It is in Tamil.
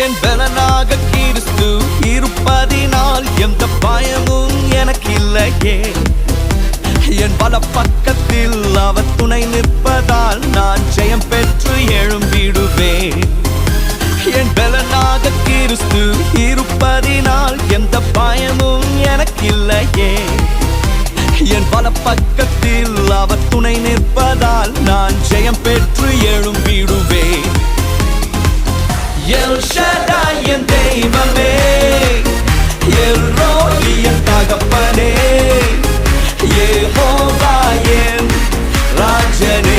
என் பலனாக கிறிஸ்து இருப்பதினால் எந்த பயமும் எனக்கு இல்லையே. என் பல பக்கத்தில் அவர் துணை நிற்பதால் நான் ஜெயம் பெற்று எழும்பிடுவேன். என் பலனாக கிறிஸ்து இருப்பதினால் எந்த பயமும் எனக்கு இல்லையே. என் பல பக்கத்தில் அவர் துணை நிற்பதால் நான் ஜெயம் பெற்று எழும்பிடுவேன். எல் ஷடாய் என் தெய்வமே, எல் ரோயி என் தகப்பனே, யெகோவா என் ராஜனே.